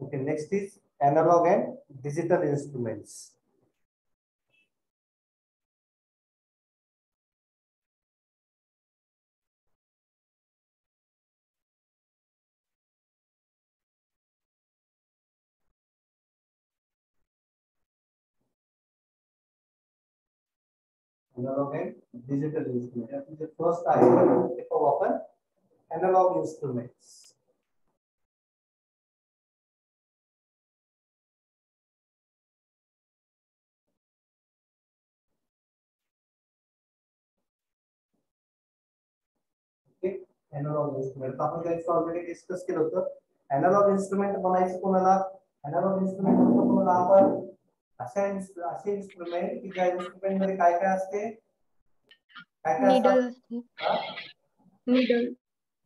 Okay, next is analog and digital instruments. Analog and digital instruments. The first item is often analog instruments. Okay, analog instrument. आपण त्याचं already discuss केलं होतं. Analog instrument बनायचं कोणाला? Analog instrument म्हणतो कोणाला आपण? असे इन्स्ट्रुमेंट की ज्या इन्स्ट्रुमेंट मध्ये काय काय असते? काय काय असते?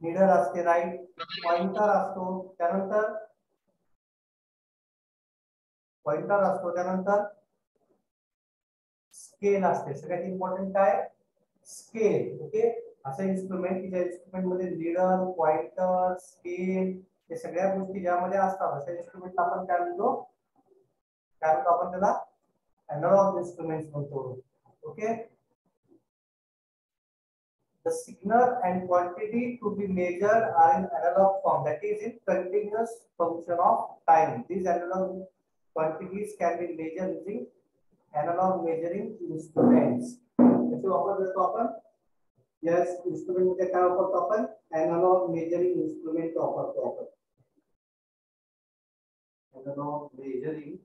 नीडल असते, राईट. पॉइंटर असतो, त्यानंतर स्केल असते. सगळ्यात इम्पॉर्टंट काय? स्केल. ओके, असे इन्स्ट्रुमेंट की ज्या इन्स्ट्रुमेंट मध्ये नीडल, पॉइंटर, स्केल हे सगळ्या गोष्टी ज्यामध्ये असतात अशा इन्स्ट्रुमेंट आपण काय म्हणतो आपण त्याला एनालॉग इन्स्ट्रुमेंट्स म्हणतो. Okay, the signal and quantity to be measured are in analog form, that is in continuous function of time. These analog quantities can be measured using analog measuring instruments. त्याचे वापर करतो आपण. Yes, instrument मध्ये काय वापरतो आपण? Analog measuring instrument वापरतो आपण. Analog measuring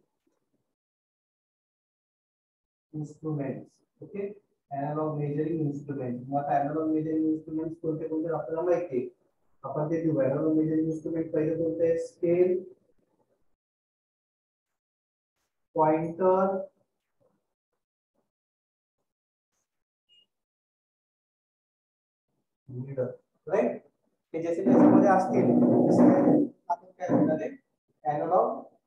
instruments. Okay, analog measuring instruments. मग analog measuring instruments कोणते कोणते आपल्याला माहिती आहे. आपण ते घेऊ. Analog measuring instrument पहिले कोणते आहे? Scale, pointer, needle, right. हे जसे त्याच्यामध्ये असतील तसे आपण काय म्हणणार आहे? एनालॉग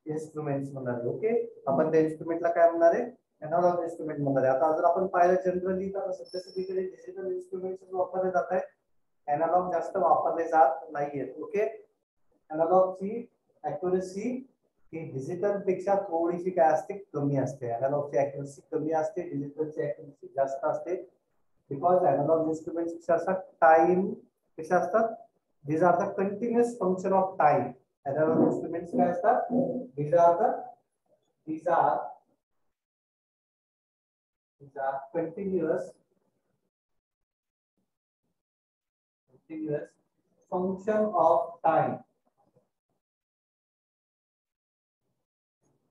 इन्स्ट्रुमेंट्स म्हणणार आहे. ओके, आपण त्या इन्स्ट्रुमेंटला काय म्हणणार आहे? एनालॉग इन्स्ट्रुमेंट म्हणणार आहे. आता जर आपण पाहिलं जनरली तर सध्या सगळीकडे डिजिटल इन्स्ट्रुमेंट्स वापरले जात आहेत. एनालॉग जास्त वापरले जात नाहीयेत. ओके, एनालॉगची ॲक्युरसी ही डिजिटल पेक्षा थोडीशी काय असते? कमी असते. एनालॉगची ॲक्युरसी कमी असते, डिजिटलची ॲक्युरसी जास्त असते. Because analog instruments which are time, which are these are the continuous function of time. Analog instruments काय असतात? These are continuous function of time.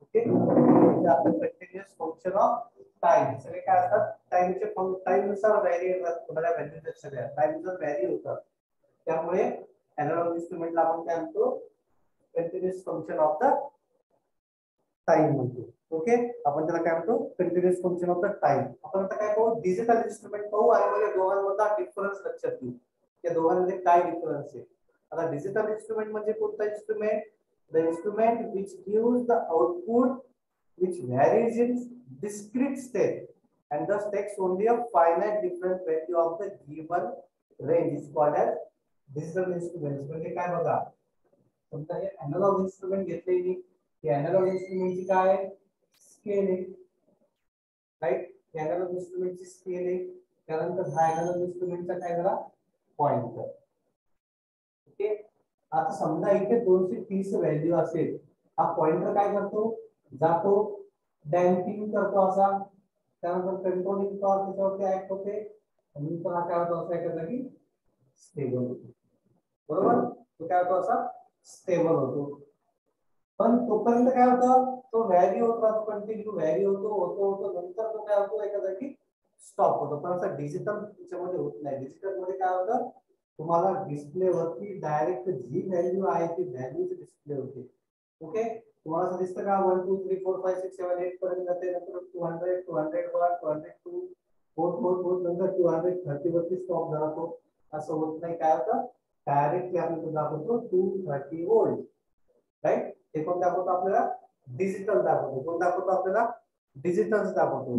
Okay, these are the continuous function of time. सगळे काय असतात? टाइमचे time नुसार vary होतात. कोणाला value देत सगळ्या टाइम नुसार व्हॅरी होतात. त्यामुळे एनालॉग इन्स्ट्रुमेंटला आपण काय म्हणतो? Continuous function of the time म्हणतो. ओके, आपण त्याला काय म्हणतो? Continuous function of the time. आपण आता काय पाहू? डिजिटल इन्स्ट्रुमेंट पाहू आणि मग या दोघांमधला डिफरन्स लक्षात घेऊ. या दोघांमध्ये काय डिफरन्स आहे? आता डिजिटल इन्स्ट्रुमेंट म्हणजे कोणता instrument? The instrument which gives the output which varies in discrete state and thus takes only a finite different value of the given range is called as digital instruments. म्हणजे काय बघा, समजा हे analogue instrument घेतलेली, हे analogue इन्स्ट्रुमेंटची काय scale आहे, राइट. एनालॉग इन्स्ट्रुमेंटची स्केल आहे. त्यानंतर हा एनालॉग इन्स्ट्रुमेंटचा काय झाला? पॉइंटर. ओके, आता समजा इथे 230 व्हॅल्यू असेल, हा पॉइंटर काय करतो? जातो, डॅम्पिंग करतो असा, त्यानंतर कंट्रोलिंग पॉवर त्याच्यावरती ऍक्ट होते आणि नंतर हा काय होतो? असा एका जागी स्टेबल होतो. बरोबर, तो काय होतो? असा स्टेबल होतो. पण तोपर्यंत काय होतं? तो व्हॅरी होत राहतो, कंटिन्यू व्हॅरी होतो, नंतर तो काय होतो? एका जागी स्टॉप होतो. पण असं डिजिटल त्याच्यामध्ये होत नाही. डिजिटल मध्ये काय होतं? तुम्हाला डिस्प्ले वरती डायरेक्ट जी व्हॅल्यू आहे ती व्हॅल्यूच डिस्प्ले होते. ओके, तुम्हाला असं दिसतं का 1 2 3 4 5 6 7 8 पर्यंत जाते, नंतर 200 201 202 4 नंतर 230 वरती स्टॉप झाला. तो असं होत नाही. काय होतं? डायरेक्टली आपण तो दाखवतो 230 व्होल्ट, राइट. हे कोण दाखवतो आपल्याला? डिजिटल दाखवतो. कोण दाखवतो आपल्याला? डिजिटल दाखवतो.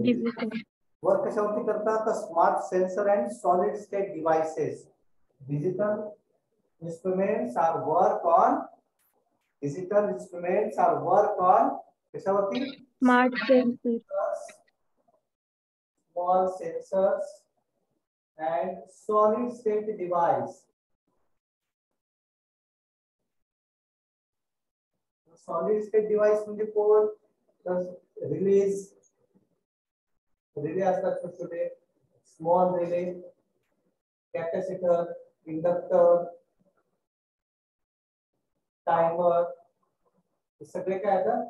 वर्क कशावरती करतात? Smart sensor and solid state devices. Digital instruments are work on Digital instruments are work on कशावरती? Smart sensors. Small sensors and solid state device. Solid state device म्हणजे कोण? रिलेज रिले असतात छोटे small relay capacitor inductor timer हे सगळे काय आहेत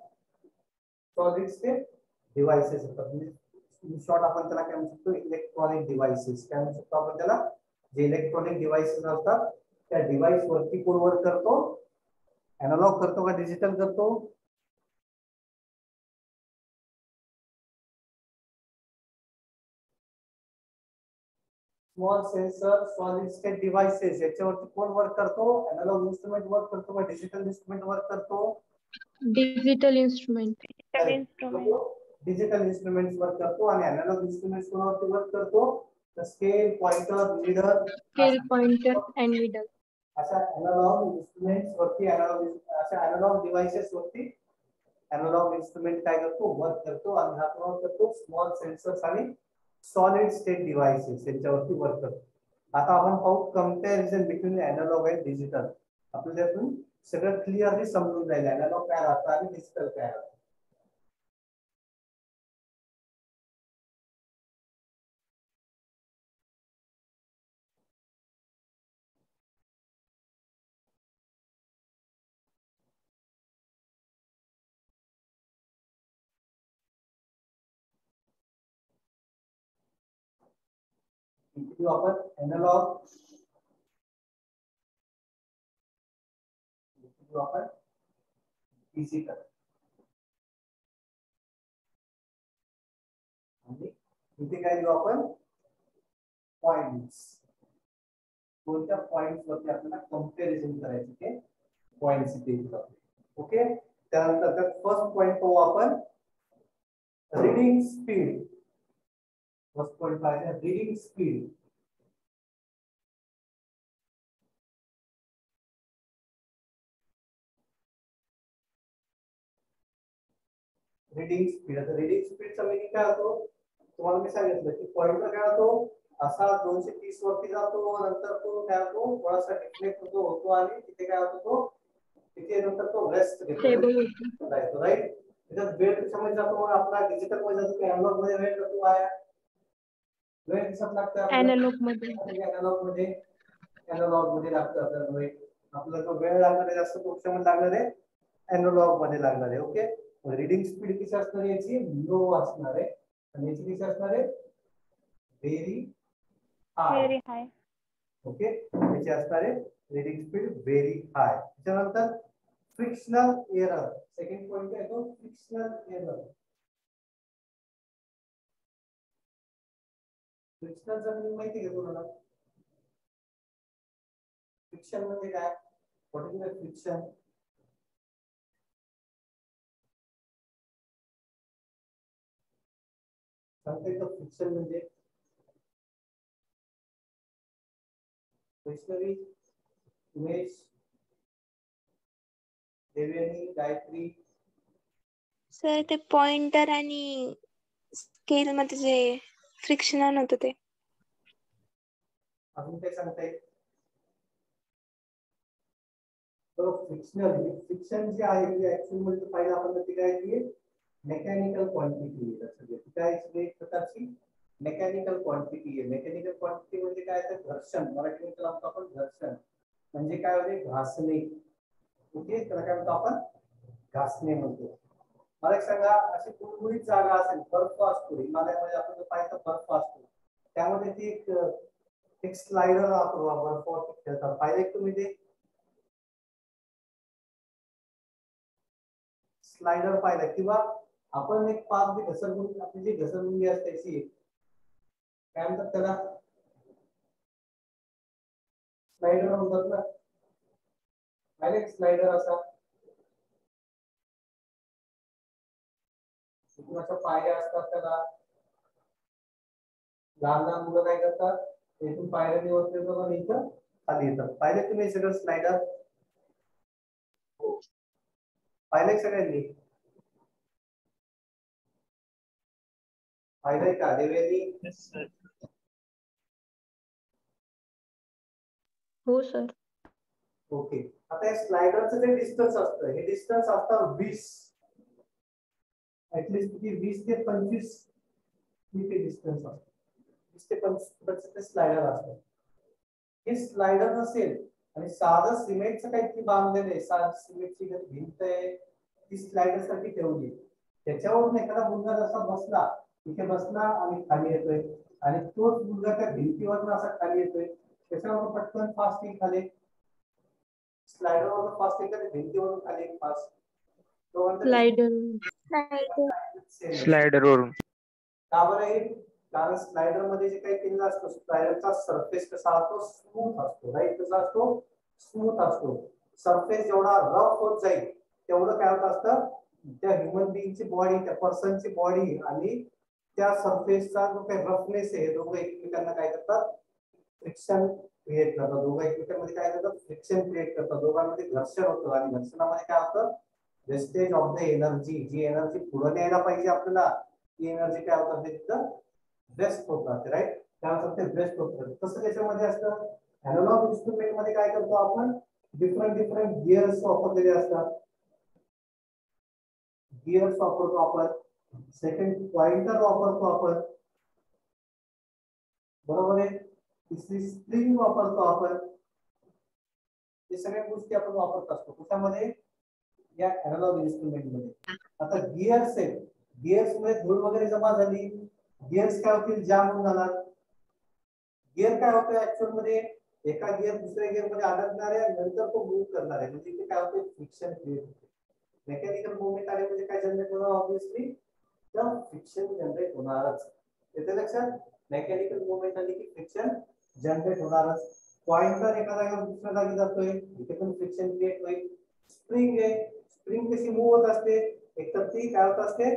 solid state devices असतात in short आपण त्याला काय म्हणतो इलेक्ट्रॉनिक डिव्हाइसेस काय म्हणतो आपण त्याला जे इलेक्ट्रॉनिक डिव्हाइसेस असतात त्या डिव्हाइस वरती कोण वर्क करतो एनालॉग करतो का डिजिटल करतो small sensor solid state devices याच्यावरती कोण वर्क करतो एनालॉग इन्स्ट्रुमेंट वर्क करतो का डिजिटल इन्स्ट्रुमेंट वर्क करतो Digital instrument. Digital instruments work करतो आणि एनालॉग इन्स्ट्रुमेंट्स कोणावरती वर्क करतो तर scale pointer leader Scale, pointer and needle. अशा एनालॉग इन्स्ट्रुमेंट्स वरती अशा एनालॉग डिव्हाइसेस वरती एनालॉग इन्स्ट्रुमेंट काय करतो वर्क करतो आणि हा कोण करतो स्मॉल सेन्सर्स आणि सॉलिड स्टेट डिव्हाइसेस यांच्यावरती वर्क करतो आता आपण पाहू कंपॅरिझन बिटवीन एनालॉग आणि डिजिटल आपल्याला त्यातून सगळं क्लिअरली समजून जाईल एनालॉग काय राहतं आणि डिजिटल काय राहतं आपण एनालॉग आपण डिजिटल आणि इथे काय देऊ आपण पॉइंट्स कोणत्या पॉइंट्स वरती आपल्याला कंपॅरिझन करायचं ते पॉइंट्स इथे येतात ओके त्यानंतर फर्स्ट पॉइंट पाहू आपण रीडिंग स्पीड फर्स्ट पॉइंट पाहिजे रीडिंग स्पीड रीडिंग स्पीड आता रीडिंग स्पीडचा मीनिंग काय होतो तुम्हाला मी सांगितलं की पॉइंटर काय होतो असा 230 वरती जातो नंतर तो काय होतो थोडासा डिफ्लेक्ट होतो आणि तिथे काय होतो तो तिथे नंतर तो रेस्ट घेतो राईट त्याच्यात वेळ कशामध्ये जातो मग आपला डिजिटल मध्ये जातो की एनालॉग मध्ये वेळ जातो आहे वेळ दिसत लागतं एनालॉग मध्ये एनालॉग मध्ये लागतं आपल्याला वेळ आपल्याला तो वेळ लागणार आहे जास्त तो कशामध्ये लागणार आहे एनालॉग मध्ये लागणार आहे ओके रीडिंग स्पीड किती असणार आहे याची लो असणार आहे आणि याची किती असणार आहे व्हेरी हाय ओके याची असणार आहे रीडिंग स्पीड व्हेरी हाय त्यानंतर फ्रिक्शनल एरर सेकंड पॉइंट आहे तो फ्रिक्शनल एरर फ्रिक्शनलचा मीनिंग माहिती आहे तुम्हाला फ्रिक्शन म्हणजे काय व्हॉट इज द फ्रिक्शन सांगता येतं फ्रिक्शन म्हणजे वैष्णवी उमेश देवयानी गायत्री सर ते पॉइंटर आणि स्केल मध्ये जे फ्रिक्शन होतं ते अजून काय सांगता येईल फ्रिक्शन जे आहे ते ऍक्च्युअली म्हणजे पाहिलं आपण ते काय की मेकॅनिकल क्वांटिटी आहे काय एक प्रकारची मेकॅनिकल क्वांटिटी आहे मेकॅनिकल क्वांटिटी म्हणजे काय तर घर्षण मराठीमध्ये लागतो आपण घर्षण म्हणजे काय होते घासणे ओके त्याला काय म्हणतो आपण घासणे म्हणतो मला एक सांगा अशी गुळगुळीत जागा असेल बर्फ असतो हिमालयामध्ये आपण पाहिजे बर्फ असतो त्यामध्ये ती एक स्लायडर राहतो बर्फावरती खेळतात पाहिले तुम्ही ते स्लाइडर पाहिला किंवा आपण एक पाच घसरगुंडी आपली जी घसरगुंडी असते त्याची काय म्हणतात त्याला स्लाइडर म्हणतात ना डायरेक्ट स्लाइडर असा अशा पायऱ्या असतात त्याला लहान लहान मुलं काय करतात इथून पायऱ्या वरती इथं खाली येतात पाहिले तुम्ही सगळं स्लाइडर पाहिलंय सगळ्यांनी? पाहिलंय का देवेनी? हो सर. ओके. आता या स्लायडरचं जे डिस्टन्स असतं हे डिस्टन्स असतं 20, ऍटलीस्ट किती 20 ते 25 मीटर डिस्टन्स असतं. 20 ते 25 ते स्लायडर असतं. हे स्लायडर नसेल आणि साधं सिमेंटचं काहीतरी बांधलेलं आहे, साधं सिमेंटची भिंत आहे, ती स्लायडर साठी ठेवली, त्याच्यावरून एखादा मुलगा जसा बसला, तिथे बसला आणि खाली येतोय आणि तोच मुलगा त्या भिंतीवरून असा खाली येतोय, त्याच्यावर पटकन फास्ट येईल खाली, स्लायडरवर फास्ट येईल का भिंतीवरून खाली येईल फास्ट? स्लायडर वरून. का बरं येईल? कारण स्लायडर मध्ये जे काही केलेलं असतं, स्लायडरचा सरफेस कसा असतो? स्मूथ असतो, राईट? कसा असतो? स्मूथ असतो. सरफेस जेवढा रफ होत जाईल तेवढं काय होत असतं, त्या ह्युमन बीइंगची बॉडी, त्या पर्सनची बॉडी आणि त्या सरफेसचा जो काही रफनेस आहे, दोघं एकमेकांना काय करतात? फ्रिक्शन क्रिएट करतात. दोघं एकमेकांमध्ये काय करतात? फ्रिक्शन क्रिएट करतात. दोघांमध्ये घर्षण होतं आणि घर्षणामध्ये काय होतं? वेस्टेज ऑफ द एनर्जी, जी एनर्जी पुढे न्यायला पाहिजे आपल्याला, ती एनर्जी काय होतात? तिथं वेस्ट होतात, राईट? त्यानंतर ते वेस्ट होतात. तसं त्याच्यामध्ये असतं अॅनालॉग इन्स्ट्रुमेंट मध्ये काय करतो आपण? डिफरंट गिअर्स वापरलेले असतात. गिअर्स वापरतो आपण, सेकंड पॉइंटर वापरतो आपण, बरोबर आहे? तिसरी स्प्रिंग वापरतो आपण. हे सगळ्या गोष्टी आपण वापरत असतो त्याच्यामध्ये, या अॅनालॉग इन्स्ट्रुमेंट मध्ये. आता गिअर्स आहेत, गिअर्स मध्ये धूळ वगैरे जमा झाली, गिअर्स काय होतील? जाम होऊन जाणार. गिअर काय होतं ऍक्च्युअल मध्ये? एका गिअर दुसऱ्या गिअर मध्ये अडकणार आहे, नंतर तो मूव्ह करणार आहे, म्हणजे काय होते? फ्रिक्शन क्रिएट होते. मेकॅनिकल मूवमेंट आले म्हणजे काय जनरेट होणार? ऑब्विसली तर फ्रिक्शन जनरेट होणारच. येते लक्षात? मेकॅनिकल मूवमेंट आली की फ्रिक्शन जनरेट होणारच. पॉइंटर एका जागेवर दुसऱ्या जागी जातोय, इथे पण फ्रिक्शन क्रिएट होईल. स्प्रिंग आहे, स्प्रिंग कशी मूव्ह होत असते? एकतर ती काय होत असते?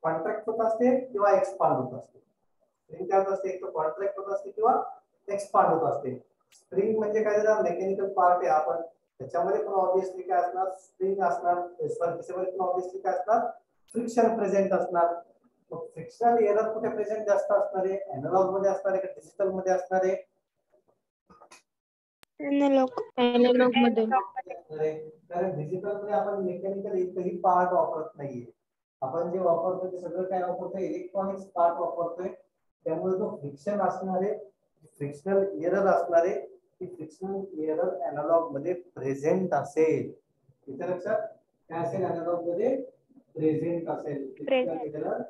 कॉन्ट्रॅक्ट होत असते किंवा एक्सपांड होत असते. स्प्रिंग काय होत असते? एक तर कॉन्ट्रॅक्ट होत असते किंवा एक्सपांड होत असते. स्प्रिंग म्हणजे काय झालं? मेकॅनिकल पार्ट आहे आपण, त्याच्यामध्ये पण ऑब्विसली काय असणार? स्प्रिंग असणार. त्याच्यामध्ये पण ऑब्विसली काय असणार? फ्रिक्शन प्रेझेंट असणार. मग फ्रिक्शनल एरर कुठे प्रेझेंट जास्त असणार आहे? अॅनालॉग मध्ये असणार आहे का डिजिटल मध्ये असणार आहे? अॅनालॉग मध्ये. कारण डिजिटल मध्ये आपण मेकॅनिकल एकही पार्ट वापरत नाहीये. आपण जे वापरतो ते सगळं काय वापरतोय? इलेक्ट्रॉनिक्स पार्ट वापरतोय. त्यामुळे जो फ्रिक्शन असणार आहे, फ्रिक्शनल एरर असणार आहे, ती फ्रिक्शनल एरर अॅनालॉग मध्ये प्रेझेंट असेल. इथे लक्षात काय असेल? अॅनालॉग मध्ये प्रेझेंट असेल. Frictional error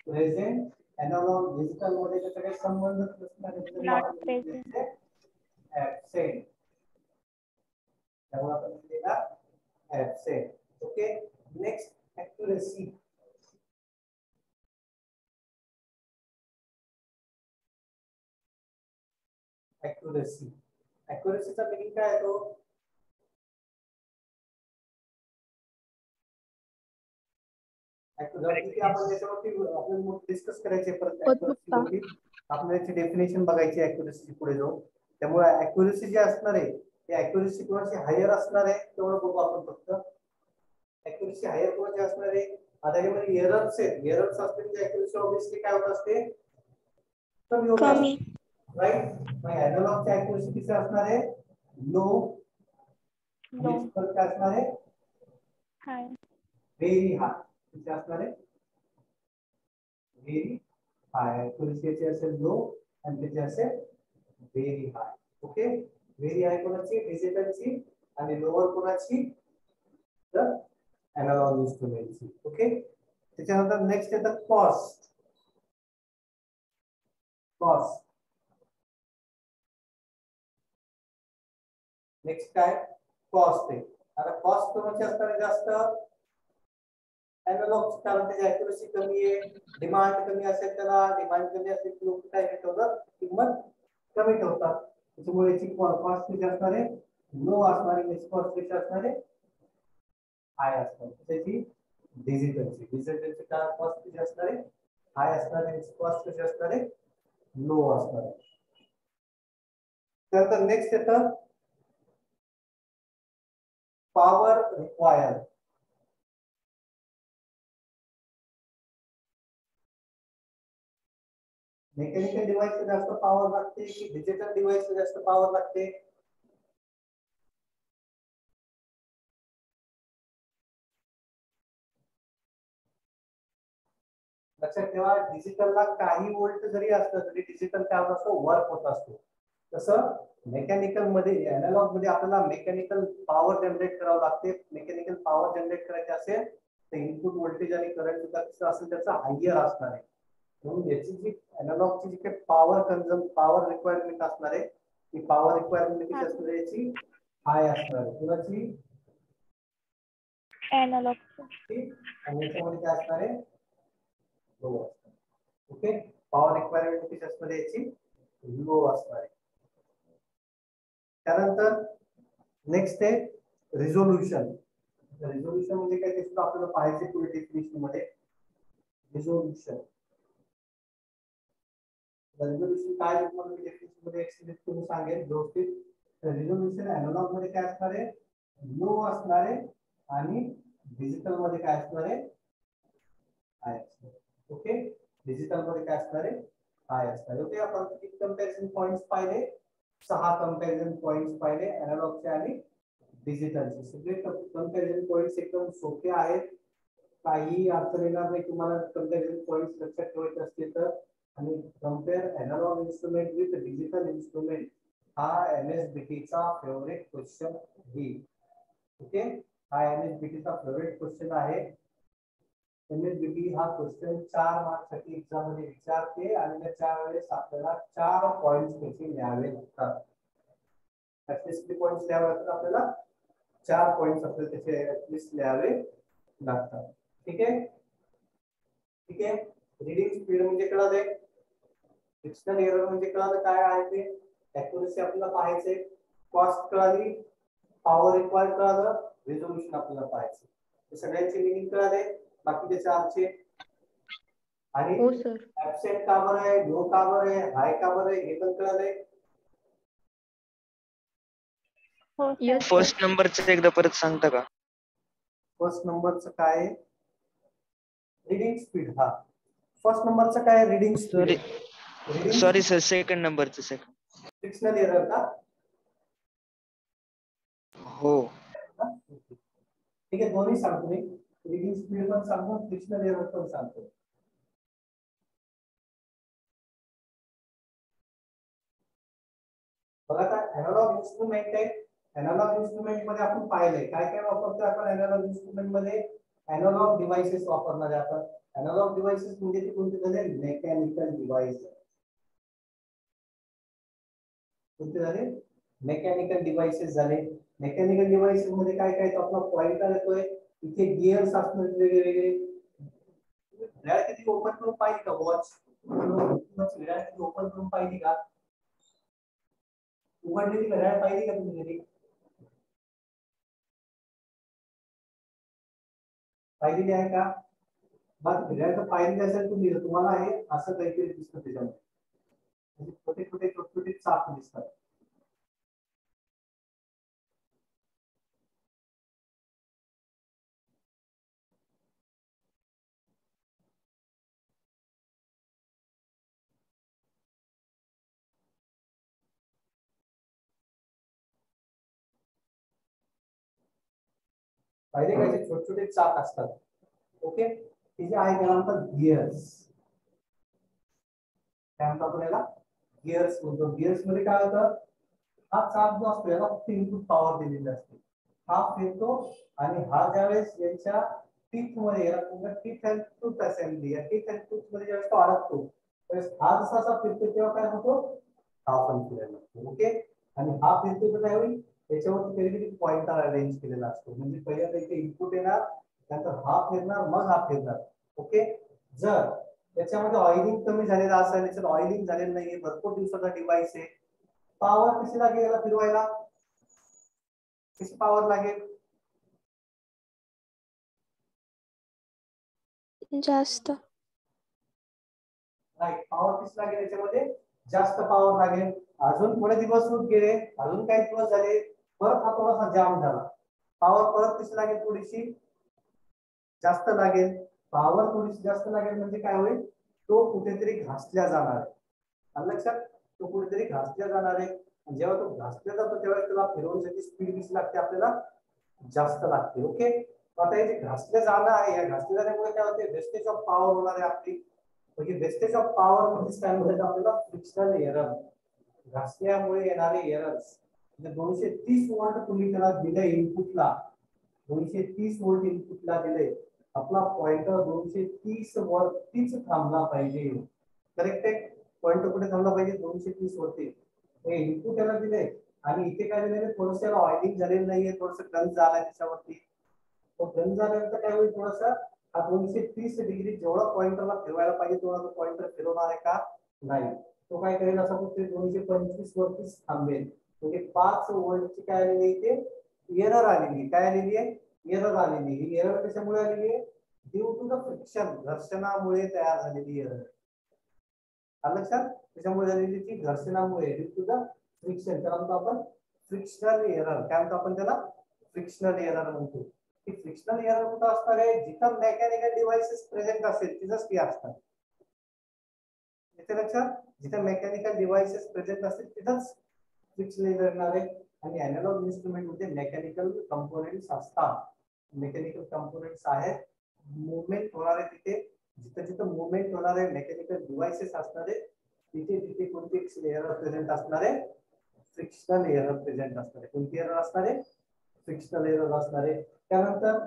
present. Analogue digital मध्ये त्याचा काही संबंधच नसणार, ऍबसेंट. त्यामुळे आपण लिहिलेला absent. Okay. Next accuracy. Accuracy, ऍक्युरसीचा मीनिंग काय आहे? तो ऍक्युरसी आपण त्याच्यावरती आपण डिस्कस करायचे परत. ऍक्युरसी आपल्याला याची डेफिनेशन बघायची ऍक्युरसी पुढे जाऊन. त्यामुळे ऍक्युरसी जी असणार आहे ती ऍक्युरसी कोणाची हायर असणार आहे तेवढं बघू आपण फक्त. ऍक्युरसी हायर कोणाची असणार आहे? आता यामध्ये एरर्स आहेत, एरर्स असतील म्हणजे ऍक्युरसी ऑब्विसली काय होत असते? कमी होत असते, राईट? मग अॅनालॉगची ऍक्युरसी किती असणार आहे? लो. डिजिटल काय असणार आहे? हाय. Very high. किती असणार आहे? Very high. ऍक्युरसी असेल लो आणि त्याची असेल very high. Okay. Very high कोणाची? डिजिटलची. आणि लोअर कोणाची? तर अॅनालॉग इन्स्ट्रुमेंटची. ओके. त्याच्यानंतर नेक्स्ट येतं कॉस्ट. कॉस्ट. नेक्स्ट काय? कॉस्ट आहे. आता कॉस्ट कोणाची असणार आहे जास्त? अॅनालॉग, कारण त्याची ऍक्युरसी कमी आहे. डिमांड कमी असेल त्याला, डिमांड कमी असेल की लोक काय ठेवतात? किंमत कमी ठेवतात. त्याच्यामुळे याची कॉस्ट किती असणार आहे? लो असणार आहे. याची कॉस्ट किती असणार आहे? हाय असणार. त्याची डिजिटलची काय कॉस्ट किती असणार आहे? हाय असणार आहे. याची कॉस्ट किती असणार आहे? लो असणार आहे. त्यानंतर नेक्स्ट येतं पॉवर रिक्वायर्ड. मेकॅनिकल डिव्हाइसला जास्त पॉवर लागते की डिजिटल डिव्हाइसला जास्त पॉवर लागते? लक्षात ठेवा, डिजिटलला काही वोल्ट जरी असलं तरी डिजिटल काय होत असतो, वर्क होत असतो. तसं मेकॅनिकल मध्ये, अॅनालॉग मध्ये आपल्याला मेकॅनिकल पॉवर जनरेट करावं लागते. मेकॅनिकल पॉवर जनरेट करायचे असेल तर इनपुट व्होल्टेज आणि करंट सुद्धा कसं असेल त्याचा हायर असणार आहे. म्हणून याची जी अॅनालॉगची जी काही पॉवर रिक्वायरमेंट असणार आहे ती पॉवर रिक्वायरमेंट किती असणार आहे, याची हाय असणार आहे. कुणाची? अॅनालॉग. आणि याच्यामध्ये काय असणार आहे, लो असणार. ओके, पॉवर रिक्वायरमेंट किती असणार आहे, याची लो असणार आहे. त्यानंतर नेक्स्ट आहे रिझोल्यूशन. रिझोल्यूशन म्हणजे काय ते सुद्धा आपल्याला पाहायचे पुढे डेफिनेशन मध्ये. रिझोल्यूशन रिझोल्यूशन काय तुम्हाला मी डेफिनेशन मध्ये एक्सप्लेन करून सांगेल व्यवस्थित. रिझोल्यूशन अॅनालॉग मध्ये काय असणार आहे, लो असणार आहे आणि डिजिटल मध्ये काय असणार आहे, हाय असणार आहे. ओके, डिजिटल मध्ये काय असणार आहे, हाय असणार आहे. ओके, आपण किती कंपॅरिझन पॉइंट्स पाहिले, 6 कंपॅरिझन पॉइंट्स पाहिले अॅनालॉगचे आणि डिजिटलचे. सगळे कंपॅरिझन पॉइंट्स एकदम सोपे आहेत, काही अडचण येणार नाही तुम्हाला कंपॅरिझन पॉइंट्स लक्षात ठेवायचे असतील तर. आणि compare analogue instrument with digital instrument हा एमएसबीटी चा फेवरेट क्वेश्चन आहे. ओके, हा एमएसबीटी चा फेवरेट क्वेश्चन आहे. एमएसबीटी हा क्वेश्चन 4 मार्क साठी एक्झाम मध्ये विचारते आणि त्या 4 वेळेस आपल्याला 4 पॉइंट्स त्याचे लिहावे लागतात. ऍटलीस्ट पॉइंट्स लिहावे लागतात आपल्याला, 4 पॉइंट्स आपल्याला त्याचे ऍटलीस्ट लिहावे लागतात. ठीक आहे, ठीक आहे. रीडिंग स्पीड म्हणजे कळाले, फ्रिक्शनल एरर म्हणजे कळालं काय आहे ते, ऍक्युरसी आपल्याला पाहायचे, कॉस्ट कळाली, पॉवर रिक्वायर्ड कळालं, रिझोल्यूशन आपल्याला पाहायचे. हे सगळ्यांचे मीनिंग कळाले, बाकीचे चारचे. आणि हो सर. ऍब्सेंट का बरं आहे, लो का बरं आहे, हाय का बरं आहे, हे पण कळाले. फर्स्ट नंबरचं एकदा परत सांगता का? फर्स्ट नंबरचं काय, रीडिंग स्पीड. हा, फर्स्ट नंबरचं काय, reading speed. Sorry sir, second नंबरचं. सेकंड फ्रिक्शनल एरर का? हो, ठीक आहे, दोन्ही सांगतो मी, रीडिंग स्पीड पण सांगतो, फ्रिक्शनल एरर पण सांगतो. बघा आता अॅनालॉग इन्स्ट्रुमेंट आहे, अॅनालॉग इन्स्ट्रुमेंट मध्ये आपण पाहिलंय काय काय वापरतो आपण अॅनालॉग इन्स्ट्रुमेंट मध्ये. अॅनालॉग डिव्हाइसेस वापरणार आहे आपण. अॅनालॉग डिव्हाइसेस म्हणजे ते कोणते झाले, मेकॅनिकल डिव्हाइस. कोणते झाले, मेकॅनिकल डिव्हाइसेस झाले. मेकॅनिकल डिव्हाइसेस मध्ये काय काय, आपला पॉइंटर येतोय, इथे गिअर्स असणार वेगवेगळे. घड्याळ किती ओपन करून पाहिजे का, वॉच घड्याळ किती ओपन करून पाहिजे का, उघडलेली घड्याळ पाहिजे का तुम्ही घरी, पाहिलेली आहे का? मग घड्याळ तर पाहिजे असेल तुम्ही, तुम्हाला हे असं काहीतरी दिसतं त्याच्यामध्ये, छोटे छोटे छोटे चाप दिसतात. पाहिजे का, छोटे छोटे चाक असतात. ओके, हे जे आहे त्याला म्हणतात गिअर्स. काय म्हणतो आपण याला, गिअर्स म्हणतो. गिअर्स मध्ये काय होतं, हा चाक जो असतो याला फक्त इनपुट पॉवर दिलेली असते, हा फिरतो आणि हा ज्यावेळेस यांच्या टीथ मध्ये, याला टीथ अँड टूथ असेंबली, या टीथ अँड टूथ मध्ये ज्यावेळेस तो अडकतो त्यावेळेस हा जसा फिरतो तेव्हा काय होतो, हा पण फिरायला लागतो. ओके, आणि हा फिरतो तर काय होईल, त्याच्यावरती कधी पॉइंटर अरेंज केलेला असतो. म्हणजे पहिल्यांदा इथे इनपुट येणार, त्यानंतर हा फिरणार, मग हा फिरणार. ओके, जर त्याच्यामध्ये ऑइलिंग कमी झालेलं असेल, त्याच्यात ऑइलिंग झालेलं नाहीये, भरपूर दिवसाचा डिव्हाइस आहे, पॉवर कशी लागेल याला फिरवायला, कशी पॉवर लागेल, जास्त. राईट, पॉवर कशी लागेल याच्यामध्ये, जास्त पॉवर लागेल. अजून थोडे दिवस होत गेले, अजून काही दिवस झाले, परत हा थोडासा जाम झाला, पॉवर परत कशी लागेल, थोडीशी जास्त लागेल. पॉवर थोडीशी जास्त लागेल म्हणजे काय होईल, तो कुठेतरी घासल्या जाणार. लक्षात तो कुठेतरी घासल्या जाणार आहे. जेव्हा तो घासला जातो तेव्हा त्याला फिरवण्यासाठी स्पीड किती लागते आपल्याला जास्त लागते. ओके, आता हे जे घासले जाणं आहे या घासले जाण्यामुळे काय होते वेस्टेज ऑफ पॉवर होणार आहे आपली. म्हणजे वेस्टेज ऑफ पॉवर म्हणजे काय म्हणतात आपल्याला फ्रिक्शनल एरर. घासल्यामुळे येणारे एरर्स म्हणजे 230 व्होल्ट तुम्ही त्याला दिले इनपुटला 230 व्होल्ट इनपुटला दिले आपला पॉइंटर 230 वरतीच थांबला पाहिजे. करेक्ट आहे. पॉइंटर कुठे थांबला पाहिजे 230 वरती. हे इनपुट याला दिले आणि इथे काय दिलेलं थोडस ऑइलिंग झालेलं नाहीये थोडस गंज झालाय त्याच्यावरती. तो गंज झाल्यानंतर काय होईल थोडस हा 230 डिग्री जेवढा पॉइंटरला फिरवायला पाहिजे तेवढा तो पॉइंटर फिरवणार आहे का नाही. तो काय करेल असा फक्त 225 वरतीच थांबेल. म्हणजे 5 व्होल्टची काय आलेली इथे एरर आलेली. काय आलेली आहे एरर आलेली. ही एरर कशामुळे आलेली आहे ड्यू टू द फ्रिक्शन घर्षणामुळे तयार झालेली एरर. लक्षात त्याच्यामुळे झालेली ती घर्षणामुळे ड्यू टू द फ्रिक्शन त्याला म्हणतो आपण फ्रिक्शनल एरर. काय म्हणतो आपण त्याला फ्रिक्शनल एरर म्हणतो. की फ्रिक्शनल एरर कुठं असणार आहे जिथं मेकॅनिकल डिव्हाइसेस प्रेझेंट असेल तिथंच ती असतात. लक्षात जिथे मेकॅनिकल डिव्हाइसेस प्रेझेंट असतील तिथंच फ्रिक्शनल एरर येणार आहे. आणि अॅनालॉग इन्स्ट्रुमेंट मध्ये मेकॅनिकल कंपोनेंट्स असतात. मेकॅनिकल कंपोनेंट्स आहेत मूवमेंट होणार आहे तिथे जिथे जिथे मूवमेंट होणार आहे मेकॅनिकल डिव्हाइसेस असणार आहे तिथे तिथे कोणती एरर प्रेझेंट असणार आहे फ्रिक्शनल एरर प्रेझेंट असणार आहे. कोणती एरर असणार आहे फ्रिक्शनल एरर असणार आहे. त्यानंतर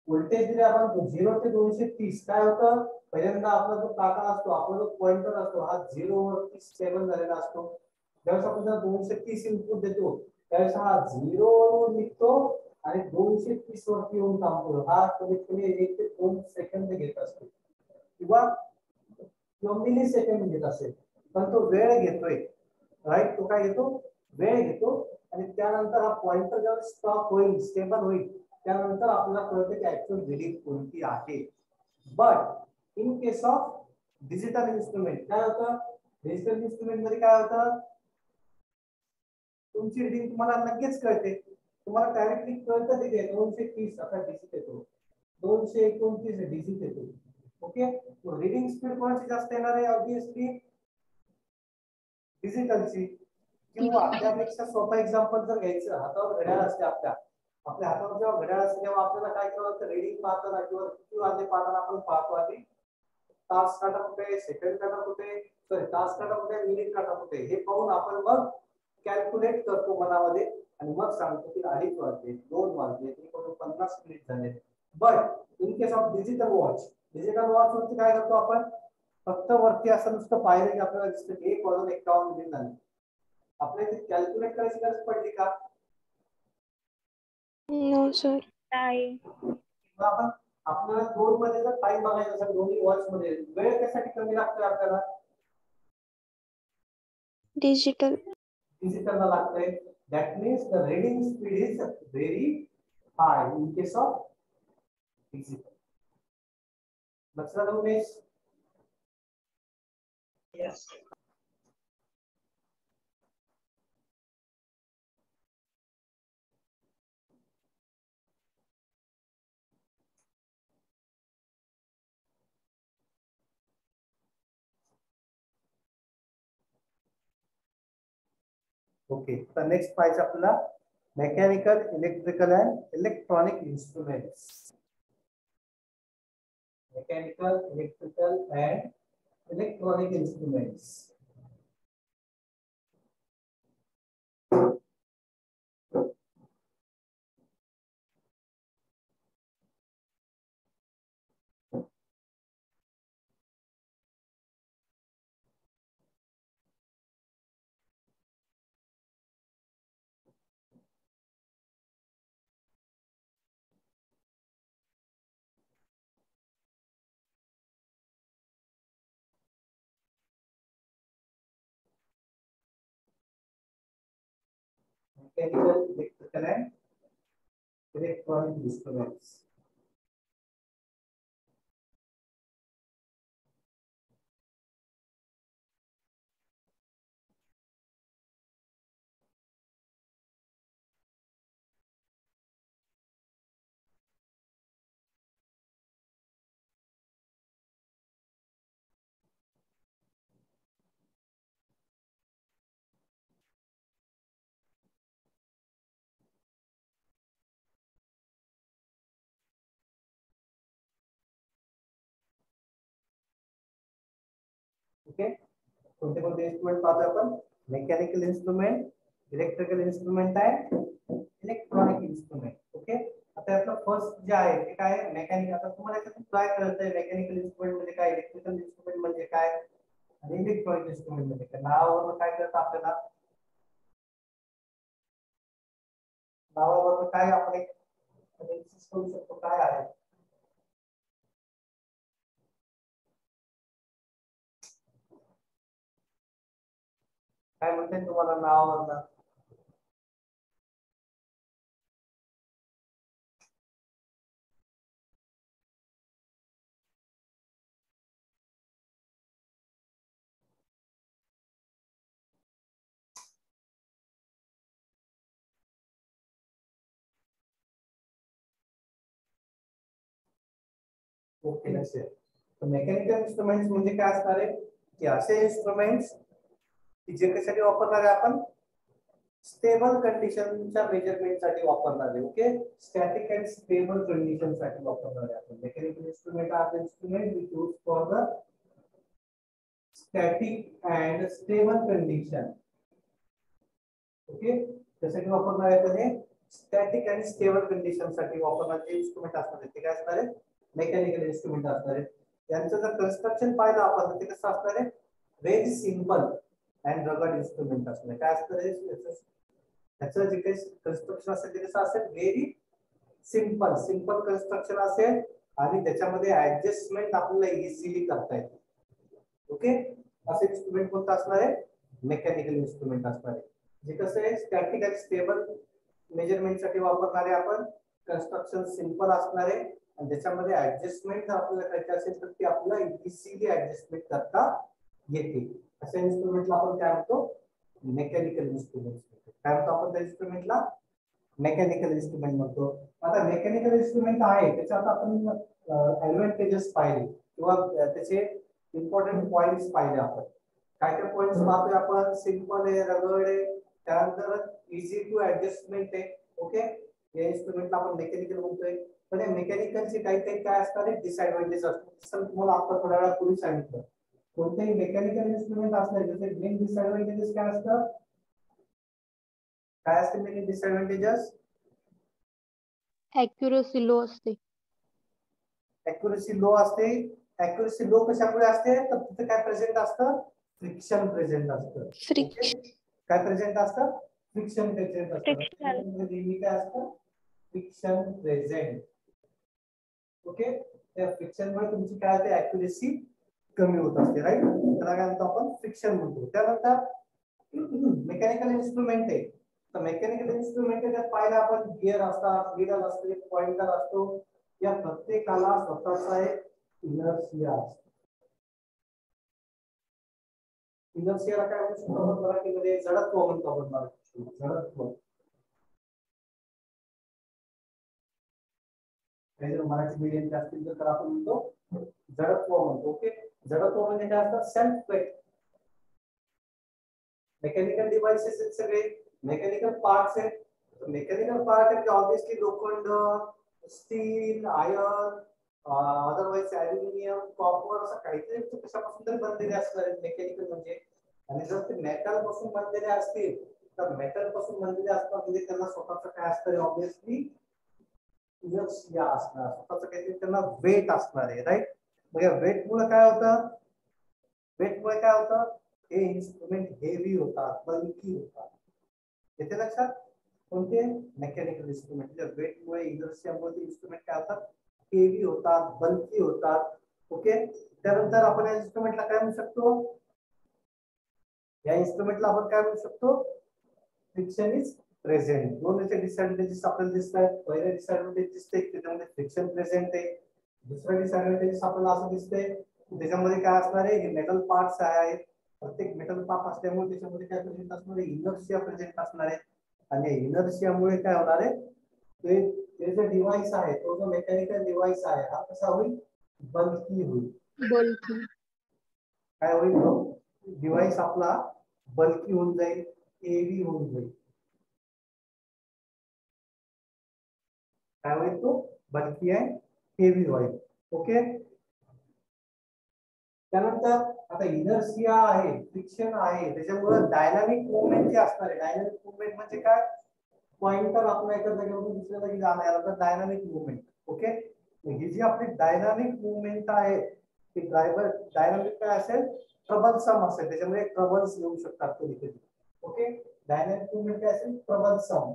व्होल्टेज दिले आपण 0 ते 230 काय होतं पहिल्यांदा आपला जो काटा असतो आपला जो पॉइंटर असतो हा 0 वरती स्टेबल झालेला असतो. ज्यावेळेस आपण 230 इनपुट देतो त्यावेळेस हा 0 वरून निघतो आणि 230 वरती येऊन थांबतो. हा कमीत कमी 1 ते 2 सेकंद घेत असतो किंवा मिली सेकंद घेत असेल पण तो वेळ घेतोय. राईट तो काय घेतो वेळ घेतो आणि त्यानंतर हा पॉइंटर जेव्हा स्टॉप होईल स्टेबल होईल त्यानंतर आपल्याला कळतं की ऍक्च्युअल रीडिंग कोणती आहे. But in case of digital instrument काय होतं डिजिटल इन्स्ट्रुमेंट मध्ये काय होतं तुमची रीडिंग तुम्हाला लगेच कळते. तुम्हाला डायरेक्टली कळतं तिथे 230 असा डिजिट येतो 229 डिजिट येतो. ओके रीडिंग स्पीड कोणाची जास्त येणार आहे ऑब्विसली डिजिटलची. किंवा त्यापेक्षा सोपा एक्झाम्पल जर घ्यायचं हातावर घड्याळ असते आपल्या हातावर जेव्हा घड्याळ असते तेव्हा आपल्याला काय कळतं रीडिंग पाहताना किंवा किती वाजले पाहताना आपण पाहतो आधी तास काटा कुठे सेकंड काटा कुठे सॉरी तास काटा कुठे मिनिट काटा कुठे हे पाहून आपण मग कॅल्क्युलेट करतो मनामध्ये आणि मग सांगतो की 2:30 वाजले 2 वाजले 50 मिनिट झाले. But in case of digital watch वरती काय करतो आपण फक्त वरती असं नुसतं पाहिलं की आपल्याला दिसतं 1:51 मिनिट झाले. आपल्याला ते कॅल्क्युलेट करायची गरज पडली का नो सर. नाही. आपण आपल्याला 2 मध्ये जर टाइम बघायचा असेल दोन्ही वॉच मध्ये वेळ कशासाठी कमी लागतोय आपल्याला डिजिटल डिजिटलला लागतंय. That means the reading speed is very high in case of digital. लक्षात आलं उमेश Yes. ओके तर नेक्स्ट पाहायचं आपल्याला mechanical electrical and electronic instruments. Mechanical electrical and electronic instruments. Mechanical, electrical, and electronic instruments. Okay, कोणते कोणते instrument पाहतोय आपण? Mechanical instrument, electrical instrument आहे, इलेक्ट्रॉनिक इन्स्ट्रुमेंट. ओके, आता आपलं फर्स्ट जे आहे ते काय आहे? मेकॅनिकल. आता तुम्हाला याच्यातून काय कळतंय? मेकॅनिकल इन्स्ट्रुमेंट म्हणजे काय, इलेक्ट्रिकल इन्स्ट्रुमेंट म्हणजे काय आणि इलेक्ट्रॉनिक इन्स्ट्रुमेंट म्हणजे काय? नावावरून काय कळतं आपल्याला? नावावरून काय आपण एक अनालिसिस करू शकतो काय आहे? काय म्हणते तुम्हाला नावावरून? ओके, लक्ष. तर मेकॅनिकल इन्स्ट्रुमेंट्स म्हणजे काय असणार आहे की असे इन्स्ट्रुमेंट्स की जे कशासाठी वापरणार आहे आपण? स्टेबल कंडिशनच्या मेजरमेंट साठी वापरणार आहे. Okay, static and stable condition साठी वापरणार आहे आपण. Mechanical instrument are the instrument which use for the static and stable condition. Okay, त्यासाठी वापरणार आहे आपण हे स्टॅटिक अँड स्टेबल कंडिशन साठी वापरणारे इन्स्ट्रुमेंट असणार आहे. ते काय असणार आहे? मेकॅनिकल इन्स्ट्रुमेंट असणार आहे. त्यांचं जर कन्स्ट्रक्शन पाहिलं आपण ते कसं असणार आहे? Very simple and rugged instrument असणार आहे. काय असणार आहे त्याचं जे काही कन्स्ट्रक्शन असेल ते कसं असेल? व्हेरी सिंपल कन्स्ट्रक्शन असेल आणि त्याच्यामध्ये ऍडजस्टमेंट आपल्याला इझिली करता येते. ओके, असे इन्स्ट्रुमेंट कोणतं असणार आहे? मेकॅनिकल इन्स्ट्रुमेंट असणार आहे. जे कसं आहे स्टॅटिक अँड स्टेबल मेजरमेंट साठी वापरणारे आपण. कन्स्ट्रक्शन सिंपल असणार आहे आणि त्याच्यामध्ये ऍडजस्टमेंट आपल्याला करायची असेल तर ती आपल्याला इझिली ऍडजस्टमेंट करता येते. अशा इन्स्ट्रुमेंटला आपण काय म्हणतो? Mechanical instrument. काय म्हणतो आपण त्या इन्स्ट्रुमेंटला? मेकॅनिकल इन्स्ट्रुमेंट म्हणतो. आता मेकॅनिकल इन्स्ट्रुमेंट आहे त्याच्यात आपण ऍडव्हांटेजेस पाहिले किंवा त्याचे इम्पॉर्टंट पॉइंट्स पाहिले आपण. काय काय पॉइंट्स पाहतोय आपण? सिंपल आहे, रगड आहे, त्यानंतर इझी टू ऍडजस्टमेंट आहे. ओके, या इन्स्ट्रुमेंटला आपण मेकॅनिकल म्हणतोय. पण या मेकॅनिकलचे काही काही काय असतात? डिसएडव्हांटेज असतात. जसं तुम्हाला आता थोड्या वेळापूर्वी सांगितलं. कोणतेही मेकॅनिकल इन्स्ट्रुमेंट असले त्याचे मेन डिसएडव्हांटेजेस काय असतात? काय असते मेन डिसएडव्हांटेजेस? ऍक्युरसी लो असते. ऍक्युरसी लो असते. ऍक्युरसी लो कशामुळे असते? तर तिथे काय प्रेझेंट असतं? फ्रिक्शन प्रेझेंट असतं. ओके, काय प्रेझेंट असतं? फ्रिक्शन प्रेझेंट असतं. नेहमी काय असतं? Friction present. ओके, त्या फ्रिक्शन मुळे तुमची काय होते? ऍक्युरसी कमी होत असते. राईट, त्याला काय म्हणतो आपण? फ्रिक्शन म्हणतो. त्यानंतर मेकॅनिकल इन्स्ट्रुमेंट आहे. तर मेकॅनिकल इन्स्ट्रुमेंट त्यात पाहिलं आपण गिअर असतात, नीडल असते, पॉइंटर असतो. या प्रत्येकाला स्वतःचा एक इनर्शिया असतो. इनर्शियाला काय म्हणू शकतो आपण मराठीमध्ये? जडत्व म्हणतो आपण मराठीत. जडत्व. जर मराठी मीडियमचे असतील तर आपण म्हणतो जडत्व म्हणतो. ओके, जडत्व म्हणजे काय असतं? Self weight. मेकॅनिकल डिव्हाइसेस आहेत सगळे, मेकॅनिकल पार्ट्स आहेत. मेकॅनिकल पार्ट म्हणजे ऑब्विसली लोखंड, steel, iron, otherwise aluminium, copper असं काहीतरी कशापासून तरी बनलेले असणार आहेत मेकॅनिकल म्हणजे. आणि जर ते मेटल पासून बनलेले असतील तर मेटल पासून बनलेले असतात म्हणजे त्यांना स्वतःचं काय असतं? ऑब्विसली इनर्शिया असणार, स्वतःचं काहीतरी त्यांना वेट असणार आहे. राईट, मग या वेट मुळे काय होतं? वेट मुळे काय होतं? हे इन्स्ट्रुमेंट हेवी होतात, बल्की होतात. येते लक्षात? कोणते? Mechanical instrument. वेट मुळे इनर्शियामुळे इन्स्ट्रुमेंट काय होतात? हेवी होतात, बल्की होतात. ओके, त्यानंतर आपण या इन्स्ट्रुमेंटला काय म्हणू शकतो? या इन्स्ट्रुमेंटला आपण काय म्हणू शकतो? Friction is present. दोन याचे डिसएडव्हांटेजेस आपल्याला दिसतात. पहिले डिसएडव्हांटेज दिसते त्याच्यामध्ये फ्रिक्शन प्रेझेंट आहे. दुसरा डिसएडव्हांटेजेस आपल्याला असं दिसते त्याच्यामध्ये काय असणार आहे? हे मेटल पार्ट्स आहेत. प्रत्येक मेटल पार्ट असल्यामुळे त्याच्यामध्ये काय प्रेझेंट असणार आहे? इनर्शिया प्रेझेंट असणार आहे. आणि इनर्शियामुळे काय होणार आहे? ते जो डिव्हाइस आहे, तो जो मेकॅनिकल डिव्हाइस आहे हा कसा होईल? बल्की होईल. बल्की. काय होईल? तो डिव्हाइस आपला बल्की होऊन जाईल, हेवी होऊन जाईल. काय होईल? तो बल्की आहे, हेवी होईल. ओके, त्यानंतर आता इनर्शिया आहे, फ्रिक्शन आहे, त्याच्यामुळे डायनामिक मुवमेंट जे असणार आहे, डायनामिक मुवमेंट म्हणजे काय, पॉइंटर आपण एका जागेवरून दुसऱ्या जागी जाणार, तर डायनामिक मुवमेंट. ओके, ही जी आपली डायनामिक मुवमेंट आहे ती ड्रायव्हर डायनामिक काय असेल, ट्रबलसम असेल, त्याच्यामुळे ट्रबल्स येऊ शकतात कधी कधी. ओके, डायनामिक मुवमेंट काय असेल, ट्रबलसम.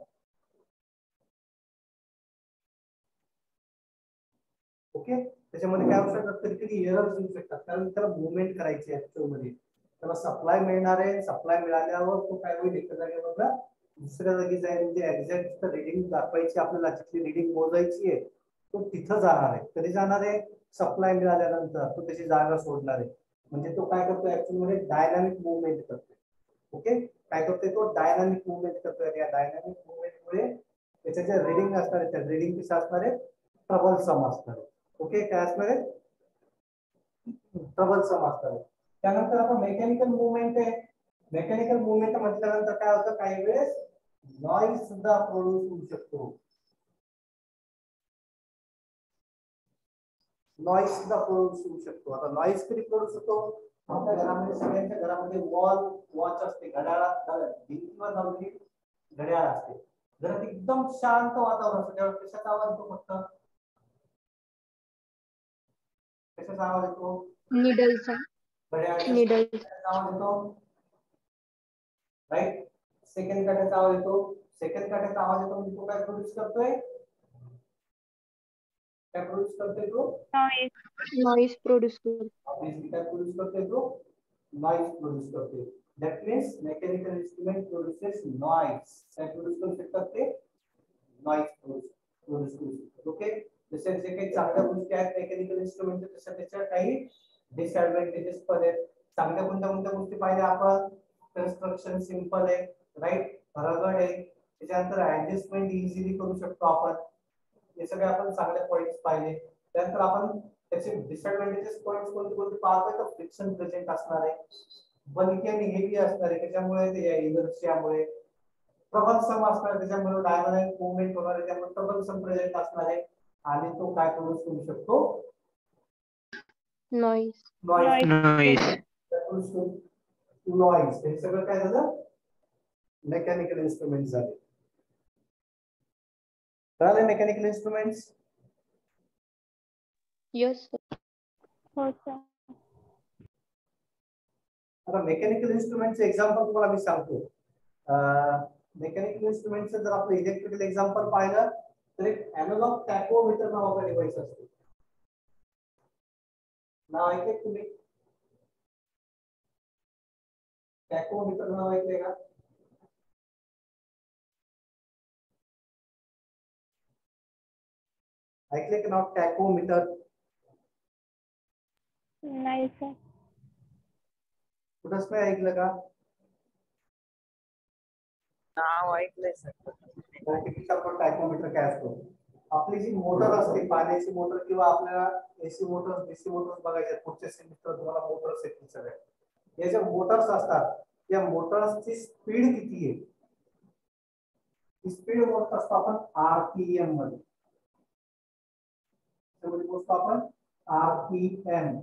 ओके, त्याच्यामध्ये काय होऊ शकतात, कधी कधी एरर्स येऊ शकतात, कारण त्याला मुवमेंट करायची ऍक्च्युअल मध्ये. त्याला सप्लाय मिळणार आहे, सप्लाय मिळाल्यावर तो काय होईल, एका जागेवर दुसऱ्या जागी जाईल, म्हणजे एक्झॅक्ट रिडिंग दाखवायची आपल्याला, जिथली रिडिंग मोजायची आहे तो तिथं जाणार आहे. कधी जाणार आहे, सप्लाय मिळाल्यानंतर तो त्याची जागा सोडणार आहे. म्हणजे तो काय करतो, ऍक्च्युअल मध्ये डायनामिक मुवमेंट करतो. ओके, काय करतोय तो, डायनामिक मुवमेंट करतोय. या डायनामिक मुवमेंटमुळे त्याच्या ज्या रिडिंग असणार आहे त्या रिडिंग कशा असणार आहे, ट्रबलसम असणार आहे. ओके, काय असणार आहे, ट्रबलसम असणार आहे. त्यानंतर आपण मेकॅनिकल मुवमेंट आहे. मेकॅनिकल मुवमेंट म्हटल्यानंतर काय होतं, काही वेळेस नॉइज सुद्धा प्रोड्यूस होऊ शकतो. नॉइज सुद्धा प्रोड्यूस होऊ शकतो. आता नॉइज कधी प्रोड्यूस होतो, आपल्या घरामध्ये सगळ्यांच्या घरामध्ये वॉच असते, भिंतीवर लावलेली घड्याळ असते. घरात एकदम शांत वातावरण असतं, त्यावेळेस कशाचा आवाज येतो, फक्त कशाचा आवाज येतो, निडलचा. घड्याळाचा आवाज येतो, राईट. सेकंड काट्याचा आवाज येतो. सेकंड काट्याचा आवाज येतो म्हणजे तो काय प्रोड्यूस करतोय, काय प्रोड्यूस करतोय तो, नॉइज प्रोड्यूस करतो. ऑब्वियसली काय प्रोड्यूस करतोय तो, नॉइज प्रोड्यूस करतोय. That means mechanical instrument produces noise. काय प्रोड्यूस करू शकतात ते, नॉइज प्रोड्यूस करू शकतात. ओके, जसे जे काही चांगल्या गोष्टी आहेत मेकॅनिकल इन्स्ट्रुमेंट, तशा त्याच्या काही डिसएडव्हांटेजेस पण आहेत. चांगल्या कोणत्या गोष्टी पाहिल्या आपण, कन्स्ट्रक्शन सिंपल आहे, राईट, रगड आहे, त्याच्यानंतर ऍडजस्टमेंट इझिली करू शकतो आपण. हे सगळे आपण चांगले पॉइंट्स पाहिले. त्यानंतर आपण त्याचे डिसएडव्हांटेजेस पॉइंट्स कोणते पाहतोय, तर फ्रिक्शन प्रेझेंट असणार आहे, बल्की आणि हेवी असणार आहे, त्याच्यामुळे ते इनर्शियामुळे ट्रबलसम असणार आहे, त्याच्यामुळे डायनामिक मुवमेंट होणार आहे, त्यामुळे ट्रबलसम प्रेझेंट असणार आहे. आणि तो काय प्रोड्यूस करू शकतो, नॉइज. नॉइज. हे सगळं काय झालं, मेकॅनिकल इन्स्ट्रुमेंट झाले. कळाले मेकॅनिकल इन्स्ट्रुमेंट्स? Yes sir. हो सर. आता मेकॅनिकल इन्स्ट्रुमेंटचे एक्झाम्पल तुम्हाला मी सांगतो. मेकॅनिकल इन्स्ट्रुमेंटचं जर आपलं इलेक्ट्रिकल एक्झाम्पल पाहिलं तर एक अॅनालॉग टॅकोमीटर नावाचा डिव्हाइस असतो. नाव ऐकले तुम्ही, टॅकोमीटर नाव ऐकले का? ऐकले का नाव टॅकोमीटर? नाही सर. कुठंच नाही ऐकलं का? नाव ऐकलंय सर. टॅकोमीटर काय असतो, आपली जी मोटर असते, पाण्याची मोटर किंवा आपल्याला एसी मोटर, डीसी मोटर बघायचे, पुढच्या सेमिस्टर तुम्हाला मोटर्स येतील सगळ्या. या ज्या मोटर्स असतात त्या मोटर्सची स्पीड किती आहे, ही स्पीड मोजत असतो आपण आरपीएम मध्ये. मोजतो आपण आरपीएम,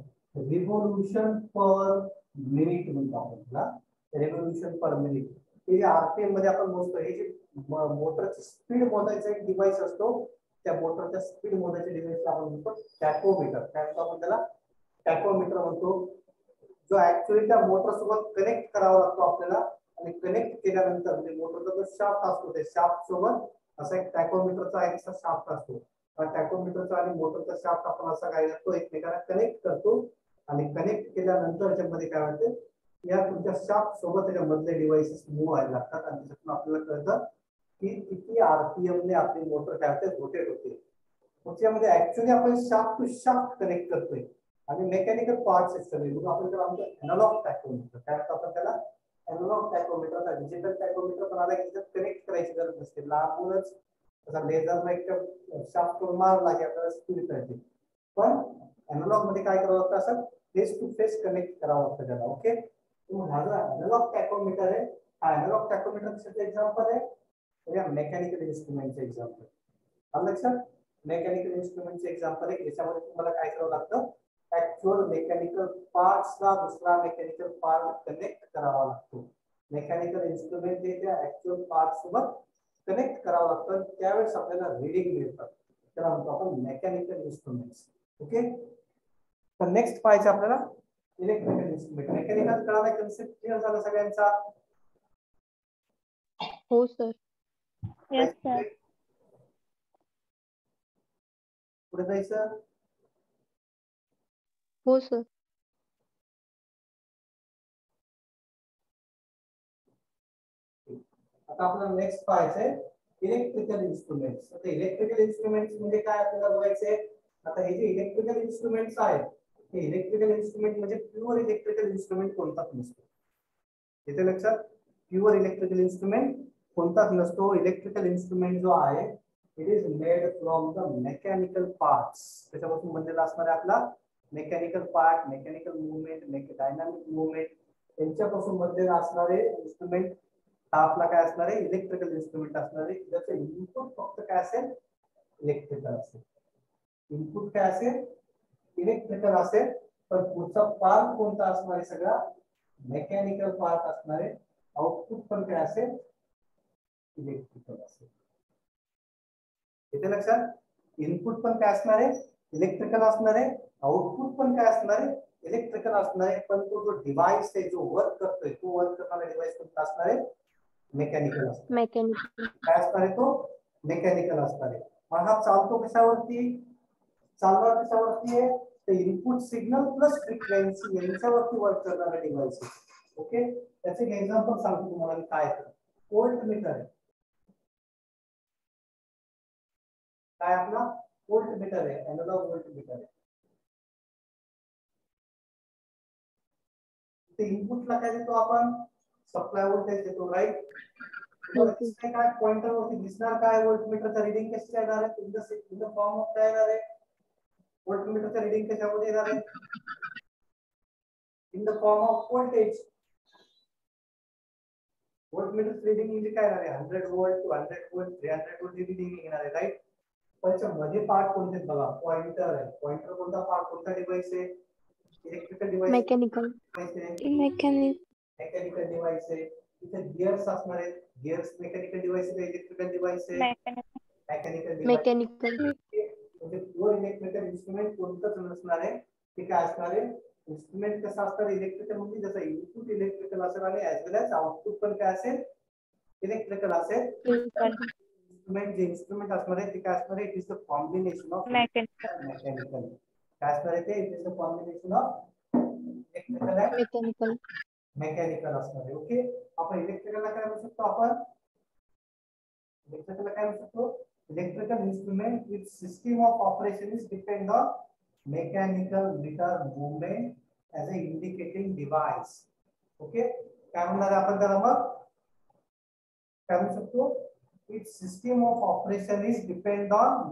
रिव्होल्यूशन पर मिनिट म्हणतो आपण त्याला, रिव्होल्यूशन पर मिनिट. हे आरपीएम मध्ये आपण मोजतो. हे जे मोटरची स्पीड मोजायचा एक डिव्हाइस असतो, त्या मोटरच्या स्पीड मोजायच्या डिव्हाइसला आपण म्हणतो टॅकोमीटर. काय म्हणतो आपण त्याला, टॅकोमीटर म्हणतो. जो ऍक्च्युअली त्या मोटर सोबत कनेक्ट करावा लागतो आपल्याला, आणि कनेक्ट केल्यानंतर म्हणजे मोटरचा जो शाफ्ट असतो त्या शाफ्ट सोबत असा एक टॅकोमीटरचा एक्स्ट्रा शाफ्ट असतो. टॅकोमीटरचा आणि मोटरचा शाफ्ट आपण असा काय करतो, एकमेकांना कनेक्ट करतो, आणि कनेक्ट केल्यानंतर त्याच्यामध्ये काय होते, या तुमच्या शाफ्ट सोबत त्याच्या मधले डिव्हाइसेस मूव्ह व्हायला लागतात, आणि त्याच्यातून आपल्याला कळतं की किती आरपीएम ने आपली मोटर काय होते, रोटेट होते. त्याच्यामध्ये ऍक्च्युअली आपण शाफ्ट टू शाफ्ट कनेक्ट करतोय, आणि मेकॅनिकल पार्ट्स आहेत सगळे. म्हणून आपण त्याला म्हणतो अॅनालॉग टॅकोमीटर. काय म्हणतो आपण त्याला, अॅनालॉग टॅकोमीटर. डिजिटल टॅकोमीटर पण आला की कनेक्ट करायची गरज नसते, लांबूनच तसा लेझर लाईट शाफ्ट करून मारला की आपल्याला स्पीड कळते. पण अॅनालॉग मध्ये काय करावं लागतं, असं फेस टू फेस कनेक्ट करावं लागतं त्याला. ओके, हा जो अॅनालॉग टॅकोमीटर आहे, हा अॅनालॉग टॅकोमीटर कशाचं एक्झाम्पल आहे, या मेकॅनिकल इन्स्ट्रुमेंटचे एक्झाम्पल. आलं लक्षात, मेकॅनिकल इन्स्ट्रुमेंटचे एक्झाम्पल आहे. याच्यामध्ये तुम्हाला काय करावं लागतं, ऍक्च्युअल मेकॅनिकल पार्ट्सला दुसरा मेकॅनिकल पार्ट कनेक्ट करावा लागतो. मेकॅनिकल इन्स्ट्रुमेंट हे त्या ऍक्च्युअल पार्ट सोबत कनेक्ट करावं लागतं, त्यावेळेस आपल्याला रीडिंग मिळतात. त्याला म्हणतो आपण मेकॅनिकल इन्स्ट्रुमेंट्स. ओके, तर नेक्स्ट पाहायचं आपल्याला इलेक्ट्रिकल इन्स्ट्रुमेंट. मेकॅनिकल कळाला, कन्सेप्ट क्लिअर झाला सगळ्यांचा? हो सर. Yes sir. पुढे जायचं. हो सर. आता आपल्याला नेक्स्ट पाहायचंय इलेक्ट्रिकल इन्स्ट्रुमेंट्स. आता इलेक्ट्रिकल इन्स्ट्रुमेंट्स म्हणजे काय आपल्याला बघायचंय. आता हे जे इलेक्ट्रिकल इन्स्ट्रुमेंट्स आहेत, हे इलेक्ट्रिकल इन्स्ट्रुमेंट म्हणजे प्युअर इलेक्ट्रिकल इन्स्ट्रुमेंट कोणताच नसतो. इथे लक्षात, प्युअर इलेक्ट्रिकल इन्स्ट्रुमेंट कोणताच नसतो. इलेक्ट्रिकल इन्स्ट्रुमेंट जो आहे it is made from the mechanical parts. त्याच्यापासून बनलेला असणारा आपला mechanical part, mechanical movement, dynamic movement यांच्यापासून बनलेला असणारे इन्स्ट्रुमेंट हा आपला काय असणार आहे, इलेक्ट्रिकल इन्स्ट्रुमेंट असणार आहे. ज्याचं इनपुट फक्त काय असेल, इलेक्ट्रिकल असेल. इनपुट काय असेल, इलेक्ट्रिकल असेल, पण पुढचा पार्ट कोणता असणार आहे, सगळा मेकॅनिकल पार्ट असणार आहे. आउटपुट पण काय असेल, इलेक्ट्रिकल असेल. इथे लक्षात, इनपुट पण काय असणार आहे, इलेक्ट्रिकल असणार आहे. आउटपुट पण काय असणार आहे, इलेक्ट्रिकल असणार आहे. पण तो जो डिव्हाइस आहे, जो वर्क करतोय, तो वर्क करणारा डिव्हाइस कोणता असणार आहे, मेकॅनिकल असणार. मेकॅनिकल. काय असणार आहे, तो मेकॅनिकल असणार आहे. मग हा चालतो कशावरती, चालणार कशावरती आहे, तर इनपुट सिग्नल प्लस फ्रिक्वेन्सी यांच्यावरती वर्क करणारा डिव्हाइस आहे. ओके, त्याचे एक एक्झाम्पल सांगतो तुम्हाला काय आहे. व्होल्ट मीटर आहे. काय आपला व्होल्ट मीटर आहे, अॅनालॉग व्होल्ट मीटर आहे. ते इनपुटला काय देतो आपण, सप्लाय व्होल्टेज देतो, राईट. काय पॉइंटर वरती दिसणार काय, व्होल्टमीटरचं रीडिंग कसे येणार आहे, इन द फॉर्म ऑफ काय येणार आहे, व्होल्टमीटरचं रीडिंग कशामध्ये येणार आहे, in the form off voltage. Voltmeter reading म्हणजे काय येणार आहे, 100 व्होल्ट, 200 व्होल्ट, 300 व्होल्ट रीडिंग येणार आहे, राईट. पण मध्ये पार्ट कोणते बघा, पॉइंटर आहे. पॉइंटर कोणता पार्ट, कोणता डिव्हाइस आहे, electrical device, mechanical. Mechanical device आहे. इथे गिअर्स असणार आहेत. गिअर्स मेकॅनिकल डिव्हाइस आहे, इलेक्ट्रिकल डिव्हाइस आहे, मेकॅनिकल डिव्हाइस. मेकॅनिकल म्हणजे प्युअर इलेक्ट्रिकल इन्स्ट्रुमेंट कोणतंच नसणार आहे. ते काय असणार आहे, इन्स्ट्रुमेंट कसं असणार, इलेक्ट्रिकल म्हणजे त्याचा इनपुट इलेक्ट्रिकल असेल आणि ऍज वेल एज आउटपुट पण काय असेल, इलेक्ट्रिकल असेल. इन्स्ट्रुमेंट जे इन्स्ट्रुमेंट असणार आहे ते काय असणार आहे, it is the combination of mechanical. काय असणार आहे ते, it is the combination of electrical and mechanical mechanical असणार आहे. ओके, आपण इलेक्ट्रिकलला काय म्हणू शकतो, आपण इलेक्ट्रिकलला काय म्हणू शकतो, electrical instrument with system of operation is depend on mechanical meter movement as a indicating device. Okay, काय म्हणणार आहे आपण त्याला, मग काय म्हणू शकतो, it's system of operation is depend on